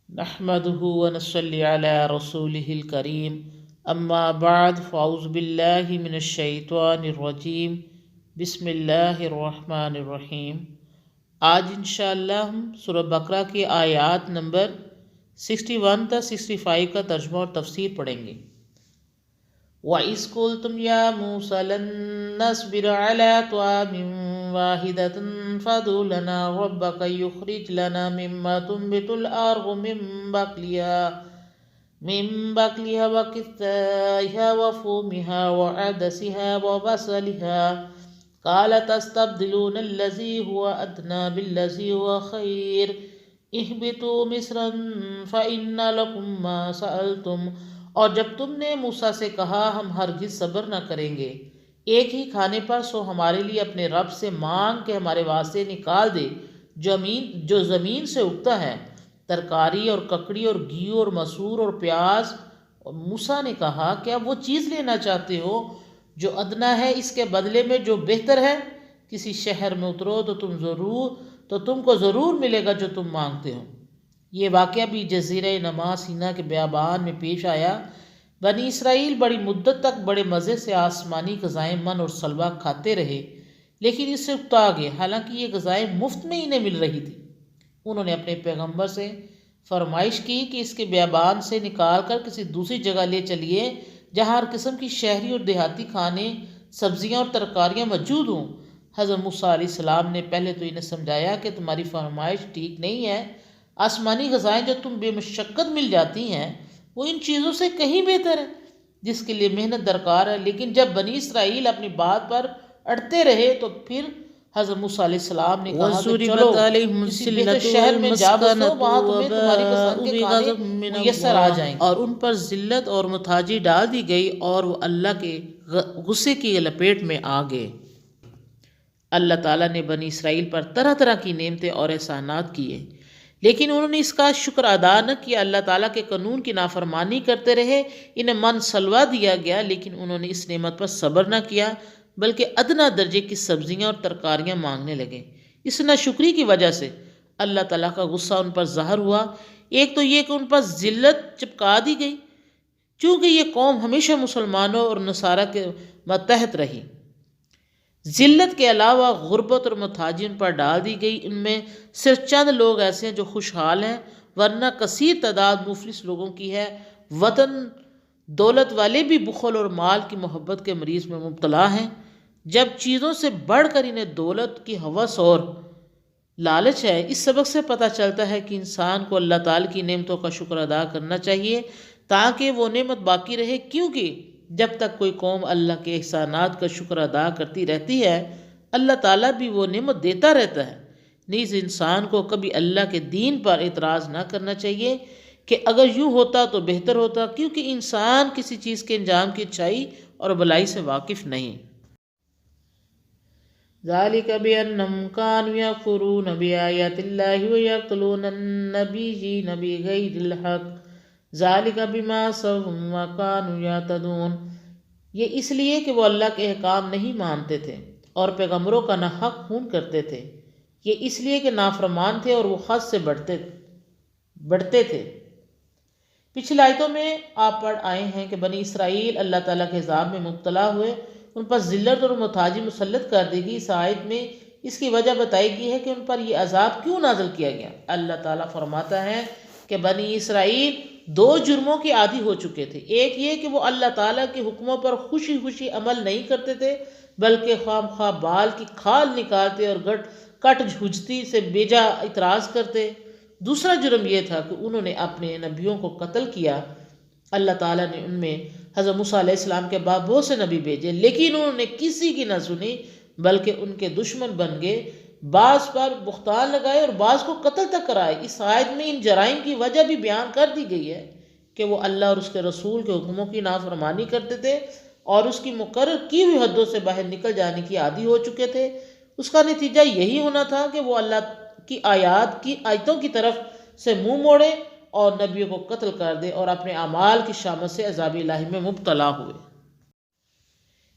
نحمده ونصلي على رسوله الكريم اما بعد فاعوذ باللہ من الشیطان الرجیم بسم اللہ الرحمن الرحیم۔ آج انشاءاللہ ہم سورہ بقرہ کی آیات نمبر 61 تا 65 کا ترجمہ اور تفسیر پڑھیں گے۔ وَإِذْ قُلْتُمْ يَا مُوسَىٰ لَن نَّصْبِرَ عَلَىٰ طَعَامٍ وَاحِدٍ فَادْعُ لَنَا رَبَّكَ يُخْرِجْ لَنَا مِمَّا تُنبِتُ الْأَرْضُ مِن بَقْلِهَا وَقِثَّائِهَا وَفُومِهَا وَعَدَسِهَا وَبَصَلِهَا قَالَ تَسْتَبْدِلُونَ الَّذِي هُوَ أَدْنَىٰ بِالَّذِي هُوَ خَيْرٌ اهْبِطُوا مِصْرًا فَإِنَّ لَكُم مَّا سَأَلْتُمْ۔ اور جب تم نے موسیٰ سے کہا ہم ہرگز صبر نہ کریں گے ایک ہی کھانے پر، سو ہمارے لیے اپنے رب سے مانگ کہ ہمارے واسطے نکال دے جو زمین سے اگتا ہے، ترکاری اور ککڑی اور گھی اور مسور اور پیاز۔ اور موسیٰ نے کہا کیا وہ چیز لینا چاہتے ہو جو ادنا ہے اس کے بدلے میں جو بہتر ہے؟ کسی شہر میں اترو تو تم کو ضرور ملے گا جو تم مانگتے ہو۔ یہ واقعہ بھی جزیرہ نما سینا کے بیابان میں پیش آیا۔ بنی اسرائیل بڑی مدت تک بڑے مزے سے آسمانی غذائیں من اور سلوا کھاتے رہے، لیکن اس سے اکتا گئے، حالانکہ یہ غذائیں مفت میں انہیں مل رہی تھی۔ انہوں نے اپنے پیغمبر سے فرمائش کی کہ اس کے بیابان سے نکال کر کسی دوسری جگہ لے چلیے جہاں ہر قسم کی شہری اور دیہاتی کھانے، سبزیاں اور ترکاریاں موجود ہوں۔ حضرت موسیٰ علیہ السلام نے پہلے تو انہیں سمجھایا کہ تمہاری فرمائش ٹھیک نہیں ہے، آسمانی غذائیں جو تم بے مشقت مل جاتی ہیں وہ ان چیزوں سے کہیں بہتر ہے جس کے لیے محنت درکار ہے۔ لیکن جب بنی اسرائیل اپنی بات پر اڑتے رہے تو پھر حضرت موسیٰ علیہ السلام نے کہا کہ چلو کسی بہتر شہر میں جا بسو، وہاں تمہیں تمہاری پسند کے کھانے میسر آ جائیں گے۔ اور ان پر ذلت اور متاجی ڈال دی گئی اور وہ اللہ کے غصے کی لپیٹ میں آ گئے۔ اللہ تعالیٰ نے بنی اسرائیل پر طرح طرح کی نعمتیں اور احسانات کیے، لیکن انہوں نے اس کا شکر ادا نہ کیا۔ اللہ تعالیٰ کے قانون کی نافرمانی کرتے رہے، انہیں من سلوا دیا گیا لیکن انہوں نے اس نعمت پر صبر نہ کیا، بلکہ ادنا درجے کی سبزیاں اور ترکاریاں مانگنے لگے۔ اس ناشکری کی وجہ سے اللہ تعالیٰ کا غصہ ان پر ظاہر ہوا۔ ایک تو یہ کہ ان پر ذلت چپکا دی گئی، چونکہ یہ قوم ہمیشہ مسلمانوں اور نصارہ کے ماتحت رہی۔ ذلت کے علاوہ غربت اور محتاجی ان پر ڈال دی گئی۔ ان میں صرف چند لوگ ایسے ہیں جو خوشحال ہیں، ورنہ کثیر تعداد مفلس لوگوں کی ہے۔ وطن دولت والے بھی بخل اور مال کی محبت کے مریض میں مبتلا ہیں۔ جب چیزوں سے بڑھ کر انہیں دولت کی ہوس اور لالچ ہے، اس سبق سے پتہ چلتا ہے کہ انسان کو اللہ تعالیٰ کی نعمتوں کا شکر ادا کرنا چاہیے تاکہ وہ نعمت باقی رہے، کیونکہ جب تک کوئی قوم اللہ کے احسانات کا شکر ادا کرتی رہتی ہے اللہ تعالیٰ بھی وہ نعمت دیتا رہتا ہے۔ نیز انسان کو کبھی اللہ کے دین پر اعتراض نہ کرنا چاہیے کہ اگر یوں ہوتا تو بہتر ہوتا، کیونکہ انسان کسی چیز کے انجام کی اچھائی اور بلائی سے واقف نہیں۔ ذَلِكَ بِأَنَّهُمْ كَانُوا يَكْفُرُونَ بِآيَاتِ اللَّهِ وَيَقْتُلُونَ النَّبِيِّينَ بِغَيْرِ الْحَقِّ ذَلِكَ بِمَا عَصَوْا وَكَانُوا يَعْتَدُونَ۔ یہ اس لیے کہ وہ اللہ کے احکام نہیں مانتے تھے اور پیغمبروں کا ناحق خون کرتے تھے۔ یہ اس لیے کہ نافرمان تھے اور وہ حد سے بڑھتے تھے۔ پچھلی آیتوں میں آپ پڑھ آئے ہیں کہ بنی اسرائیل اللہ تعالیٰ کے عذاب میں مبتلا ہوئے، ان پر ذلت اور محتاجی مسلط کر دی گئی۔ اس آیت میں اس کی وجہ بتائی گئی ہے کہ ان پر یہ عذاب کیوں نازل کیا گیا۔ اللہ تعالیٰ فرماتا ہے کہ بنی اسرائیل دو جرموں کے عادی ہو چکے تھے۔ ایک یہ کہ وہ اللہ تعالیٰ کے حکموں پر خوشی خوشی عمل نہیں کرتے تھے، بلکہ خواہ بال کی کھال نکالتے اور کٹ جھجتی سے بیجا اعتراض کرتے۔ دوسرا جرم یہ تھا کہ انہوں نے اپنے نبیوں کو قتل کیا۔ اللہ تعالیٰ نے ان میں حضرت موسیٰ علیہ السلام کے بعد بہت سے نبی بھیجے، لیکن انہوں نے کسی کی نہ سنی بلکہ ان کے دشمن بن گئے، بعض پر بہتان لگائے اور بعض کو قتل تک کرائے۔ اس آیت میں ان جرائم کی وجہ بھی بیان کر دی گئی ہے کہ وہ اللہ اور اس کے رسول کے حکموں کی نافرمانی کرتے تھے اور اس کی مقرر کی ہوئی حدوں سے باہر نکل جانے کی عادی ہو چکے تھے۔ اس کا نتیجہ یہی ہونا تھا کہ وہ اللہ کی آیتوں کی طرف سے منہ موڑے اور نبیوں کو قتل کر دے اور اپنے اعمال کی شامت سے عذاب الہی میں مبتلا ہوئے۔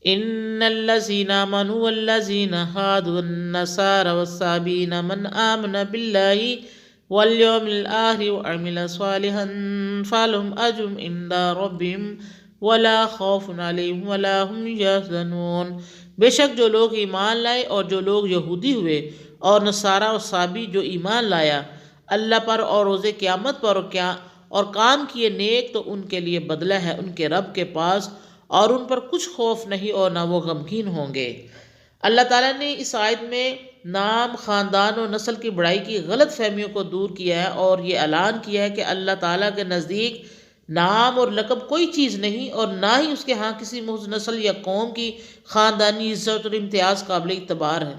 ان الذين آمنوا والذين هادوا والنصارى والصابئين من آمن بالله واليوم الآخر وعمل صالحا فلهم أجر عند ربهم ولا خوف عليهم ولا هم يحزنون۔ بے شک جو لوگ ایمان لائے اور جو لوگ یہودی ہوئے اور نصارہ اور صابی جو ایمان لایا اللہ پر اور روز قیامت پر اور کام کیے نیک تو ان کے لیے بدلہ ہے ان کے رب کے پاس، اور ان پر کچھ خوف نہیں اور نہ وہ غمگین ہوں گے۔ اللہ تعالیٰ نے اس آیت میں نام، خاندان اور نسل کی بڑائی کی غلط فہمیوں کو دور کیا ہے اور یہ اعلان کیا ہے کہ اللہ تعالیٰ کے نزدیک نام اور لقب کوئی چیز نہیں، اور نہ ہی اس کے ہاں کسی محض نسل یا قوم کی خاندانی عزت اور امتیاز قابل اعتبار ہے۔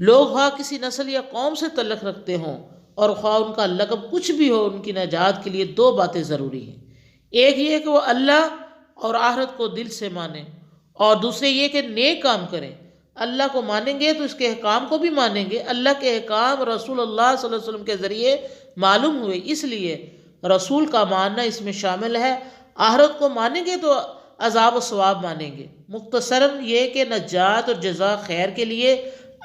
لوگ خواہ کسی نسل یا قوم سے تعلق رکھتے ہوں اور خواہ ان کا لقب کچھ بھی ہو، ان کی نجات کے لیے دو باتیں ضروری ہیں۔ ایک یہ کہ وہ اللہ اور آخرت کو دل سے مانیں، اور دوسرے یہ کہ نیک کام کریں۔ اللہ کو مانیں گے تو اس کے احکام کو بھی مانیں گے۔ اللہ کے احکام رسول اللہ صلی اللہ علیہ وسلم کے ذریعے معلوم ہوئے، اس لیے رسول کا ماننا اس میں شامل ہے۔ آخرت کو مانیں گے تو عذاب و ثواب مانیں گے۔ مختصراً یہ کہ نجات اور جزا خیر کے لیے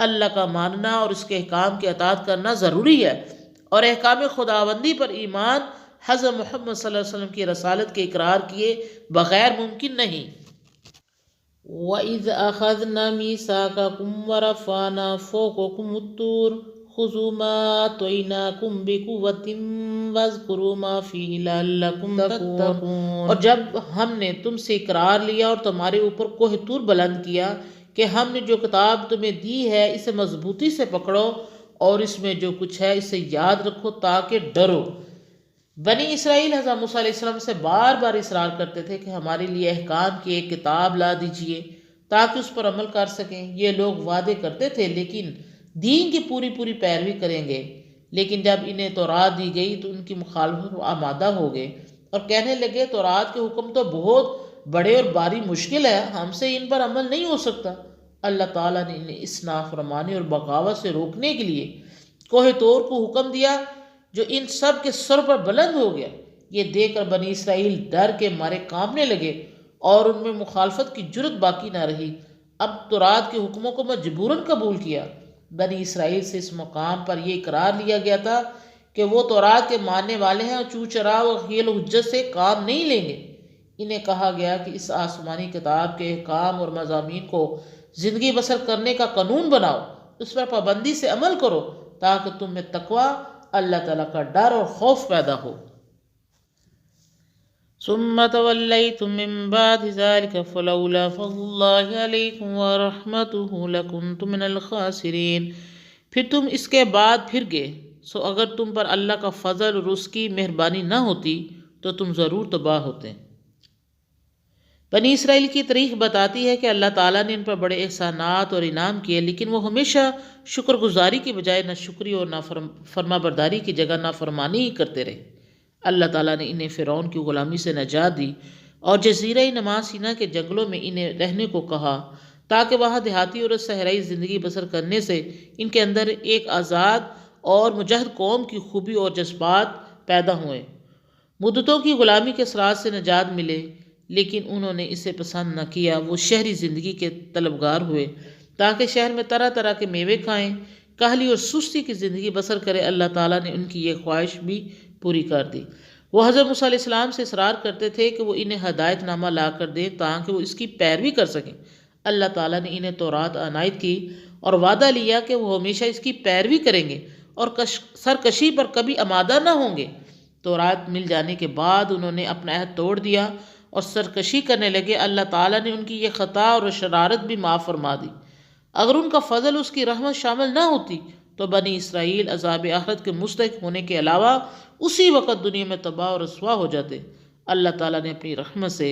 اللہ کا ماننا اور اس کے احکام کی اطاعت کرنا ضروری ہے، اور احکام خداوندی پر ایمان حضرت محمد صلی اللہ علیہ وسلم کی رسالت کے اقرار کیے بغیر ممکن نہیں۔ وَإِذْ أَخَذْنَا مِيثَاقَكُمْ وَرَفَعْنَا فَوْقَكُمُ الطُّورَ خُذُوا مَا آتَيْنَاكُمْ بِقُوَّةٍ وَاذْكُرُوا مَا فِيهِ لَعَلَّكُمْ تَتَّقُونَ۔ اور جب ہم نے تم سے اقرار لیا اور تمہارے اوپر کوہ طور بلند کیا کہ ہم نے جو کتاب تمہیں دی ہے اسے مضبوطی سے پکڑو اور اس میں جو کچھ ہے اسے یاد رکھو تاکہ ڈرو۔ بنی اسرائیل حضرت موسیٰ علیہ السلام سے بار بار اصرار کرتے تھے کہ ہمارے لیے احکام کی ایک کتاب لا دیجئے تاکہ اس پر عمل کر سکیں۔ یہ لوگ وعدے کرتے تھے لیکن دین کی پوری پیروی کریں گے، لیکن جب انہیں تورات دی گئی تو ان کی مخالفت میں آمادہ ہو گئے اور کہنے لگے تورات کے حکم تو بہت بڑے اور باری مشکل ہے، ہم سے ان پر عمل نہیں ہو سکتا۔ اللہ تعالیٰ نے انہیں اس نافرمانی اور بغاوت سے روکنے کے لیے کوہ طور کو حکم دیا جو ان سب کے سر پر بلند ہو گیا۔ یہ دیکھ کر بنی اسرائیل ڈر کے مارے کانپنے لگے اور ان میں مخالفت کی جرت باقی نہ رہی۔ اب تورات کے حکموں کو مجبوراً قبول کیا۔ بنی اسرائیل سے اس مقام پر یہ اقرار لیا گیا تھا کہ وہ تورات کے ماننے والے ہیں اور چو چراغ اور حیل و حجت سے کام نہیں لیں گے۔ انہیں کہا گیا کہ اس آسمانی کتاب کے احکام اور مضامین کو زندگی بسر کرنے کا قانون بناؤ، اس پر پابندی سے عمل کرو تاکہ تم میں تقوی، اللہ تعالیٰ کا ڈر اور خوف پیدا ہو۔ ثم تولیتم من بعد ذلك فلولا فضل اللہ علیکم ورحمتہ لکنتم من الخاسرین۔ پھر تم اس کے بعد پھر گئے، سو اگر تم پر اللہ کا فضل اور اس کی مہربانی نہ ہوتی تو تم ضرور تباہ ہوتے۔ بنی اسرائیل کی تاریخ بتاتی ہے کہ اللہ تعالیٰ نے ان پر بڑے احسانات اور انعام کیے، لیکن وہ ہمیشہ شکر گزاری کی بجائے ناشکری اور فرما برداری کی جگہ نافرمانی ہی کرتے رہے۔ اللہ تعالیٰ نے انہیں فرعون کی غلامی سے نجات دی اور جزیرہ نما سینا کے جنگلوں میں انہیں رہنے کو کہا تاکہ وہاں دیہاتی اور صحرائی زندگی بسر کرنے سے ان کے اندر ایک آزاد اور مجاہد قوم کی خوبی اور جذبات پیدا ہوئے۔ مدتوں کی غلامی کے اثرات سے نجات ملے، لیکن انہوں نے اسے پسند نہ کیا۔ وہ شہری زندگی کے طلبگار ہوئے تاکہ شہر میں طرح طرح کے میوے کھائیں، کاہلی اور سستی کی زندگی بسر کرے۔ اللہ تعالیٰ نے ان کی یہ خواہش بھی پوری کر دی۔ وہ حضرت موسیٰ علیہ السلام سے اصرار کرتے تھے کہ وہ انہیں ہدایت نامہ لا کر دیں تاکہ وہ اس کی پیروی کر سکیں۔ اللہ تعالیٰ نے انہیں تورات عنایت کی اور وعدہ لیا کہ وہ ہمیشہ اس کی پیروی کریں گے اور سرکشی پر کبھی آمادہ نہ ہوں گے۔ تورات مل جانے کے بعد انہوں نے اپنا عہد توڑ دیا اور سرکشی کرنے لگے۔ اللہ تعالیٰ نے ان کی یہ خطا اور شرارت بھی معاف فرما دی۔ اگر ان کا فضل اس کی رحمت شامل نہ ہوتی تو بنی اسرائیل عذاب آخرت کے مستحق ہونے کے علاوہ اسی وقت دنیا میں تباہ اور رسوا ہو جاتے۔ اللہ تعالیٰ نے اپنی رحمت سے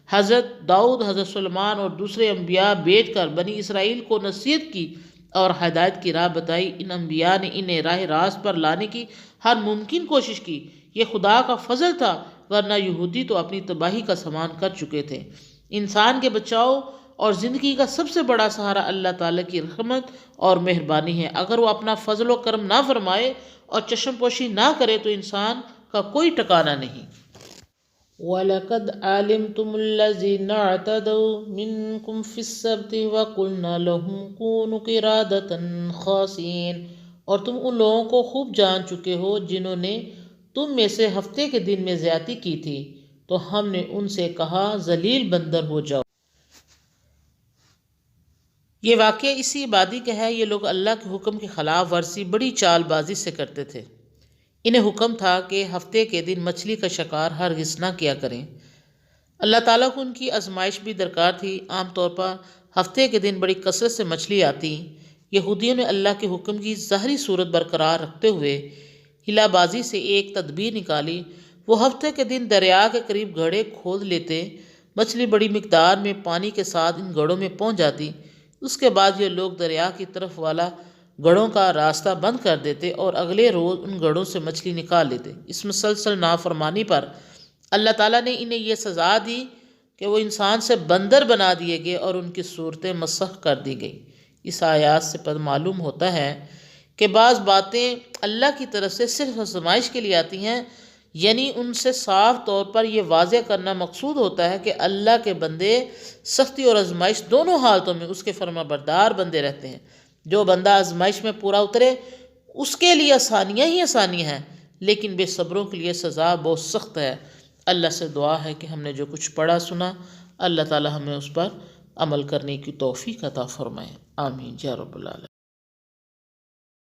حضرت داؤد، حضرت سلیمان اور دوسرے انبیاء بھیج کر بنی اسرائیل کو نصیحت کی اور ہدایت کی راہ بتائی۔ ان انبیاء نے انہیں راہ راست پر لانے کی ہر ممکن کوشش کی۔ یہ خدا کا فضل تھا، ورنہ یہودی تو اپنی تباہی کا سامان کر چکے تھے۔ انسان کے بچاؤ اور زندگی کا سب سے بڑا سہارا اللہ تعالیٰ کی رحمت اور مہربانی ہے۔ اگر وہ اپنا فضل و کرم نہ فرمائے اور چشم پوشی نہ کرے تو انسان کا کوئی ٹکانہ نہیں۔ وَلَقَدْ عَلِمْتُمُ الَّذِينَ اعْتَدَوْا مِنْكُمْ فِي السَّبْتِ وَقُلْنَا لَهُمْ كُونُوا قِرَادَةً خَاسِئِينَ۔ اور تم ان لوگوں کو خوب جان چکے ہو جنہوں نے تم میں سے ہفتے کے دن میں زیادتی کی تھی، تو ہم نے ان سے کہا ذلیل بندر ہو جاؤ۔ یہ واقعہ اسی عبادی کا ہے۔ یہ لوگ اللہ کے حکم کی خلاف ورزی بڑی چال بازی سے کرتے تھے۔ انہیں حکم تھا کہ ہفتے کے دن مچھلی کا شکار ہرگز نہ کیا کریں۔ اللہ تعالیٰ کو ان کی آزمائش بھی درکار تھی۔ عام طور پر ہفتے کے دن بڑی کثرت سے مچھلی آتی۔ یہودیوں نے اللہ کے حکم کی ظاہری صورت برقرار رکھتے ہوئے ہلا بازی سے ایک تدبیر نکالی۔ وہ ہفتے کے دن دریا کے قریب گڑھے کھود لیتے، مچھلی بڑی مقدار میں پانی کے ساتھ ان گڑھوں میں پہنچ جاتی۔ اس کے بعد یہ لوگ دریا کی طرف والا گڑھوں کا راستہ بند کر دیتے اور اگلے روز ان گڑھوں سے مچھلی نکال لیتے۔ اس مسلسل نافرمانی پر اللہ تعالیٰ نے انہیں یہ سزا دی کہ وہ انسان سے بندر بنا دیے گئے اور ان کی صورتیں مسخ کر دی گئی۔ اس آیات سے معلوم ہوتا ہے کہ بعض باتیں اللہ کی طرف سے صرف آزمائش کے لیے آتی ہیں، یعنی ان سے صاف طور پر یہ واضح کرنا مقصود ہوتا ہے کہ اللہ کے بندے سختی اور آزمائش دونوں حالتوں میں اس کے فرما بردار بندے رہتے ہیں۔ جو بندہ آزمائش میں پورا اترے اس کے لیے آسانیاں ہی آسانیاں ہیں، لیکن بے صبروں کے لیے سزا بہت سخت ہے۔ اللہ سے دعا ہے کہ ہم نے جو کچھ پڑھا سنا، اللہ تعالی ہمیں اس پر عمل کرنے کی توفیق عطا فرمائے۔ آمین یا رب العالمین۔